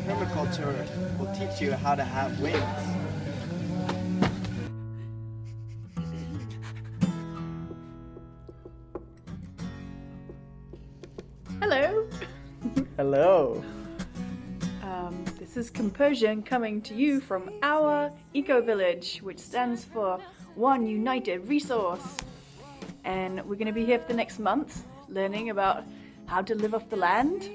Permaculture will teach you how to have wings. Hello! Hello! This is Compersion coming to you from O.U.R Eco-Village, which stands for One United Resource. And we're going to be here for the next month, learning about how to live off the land.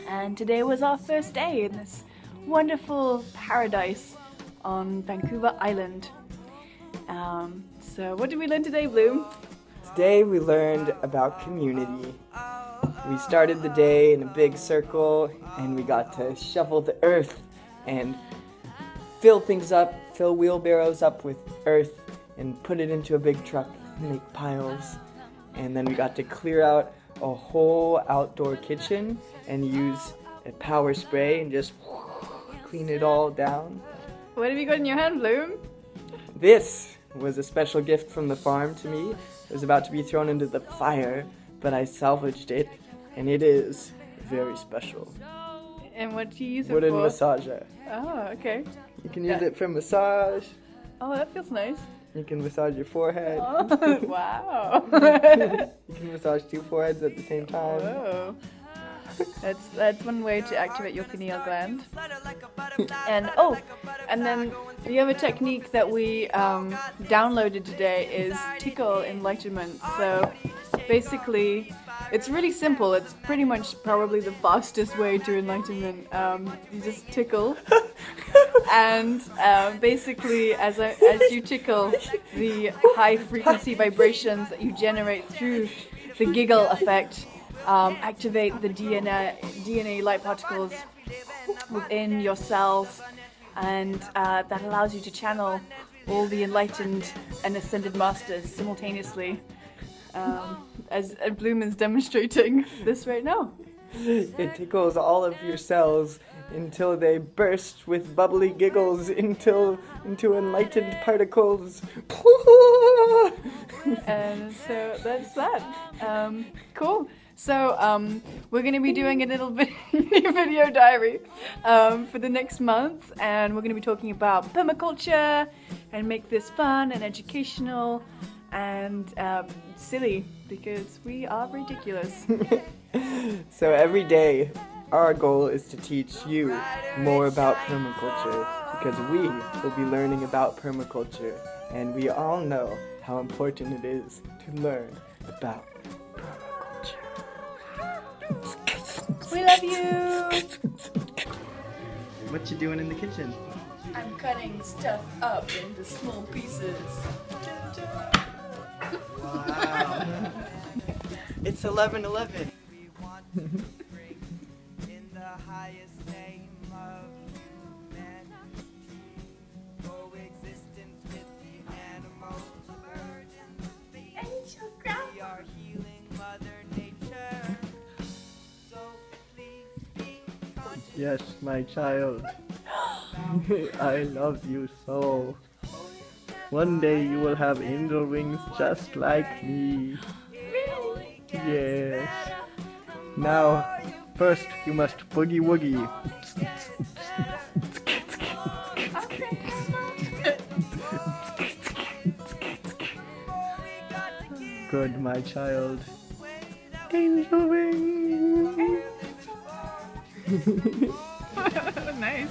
And today was our first day in this wonderful paradise on Vancouver Island. So what did we learn today, Bloom? Today we learned about community. We started the day in a big circle and we got to shovel the earth and fill things up, fill wheelbarrows up with earth and put it into a big truck and make piles. And then we got to clear out a whole outdoor kitchen and use a power spray and just clean it all down. What have you got in your hand, Bloom? This was a special gift from the farm to me. It was about to be thrown into the fire, but I salvaged it, and it is very special. And what do you use it Wooden for? massager. Oh, okay. You can use it for massage. Oh, that feels nice. You can massage your forehead. Oh, wow. You can massage two foreheads at the same time. Whoa. That's one way to activate your pineal gland. And then the other technique that we downloaded today is tickle enlightenment. So basically, it's really simple. It's pretty much probably the fastest way to enlightenment. You just tickle, and basically, as you tickle, the high frequency vibrations that you generate through the giggle effect activate the DNA light particles within your cells, and that allows you to channel all the enlightened and ascended masters simultaneously, as Bloom is demonstrating this right now. It tickles all of your cells until they burst with bubbly giggles into enlightened particles. And so that's that. Cool. So we're going to be doing a little video diary for the next month, and we're going to be talking about permaculture and make this fun and educational and silly, because we are ridiculous. So every day our goal is to teach you more about permaculture, because we will be learning about permaculture, and we all know how important it is to learn about permaculture. We love you! What you doing in the kitchen? I'm cutting stuff up into small pieces. Wow. It's 11:11. Yes, my child. I love you so. One day you will have angel wings just like me. Yes. Now, first you must boogie woogie. Good, my child. Angel wings. Nice.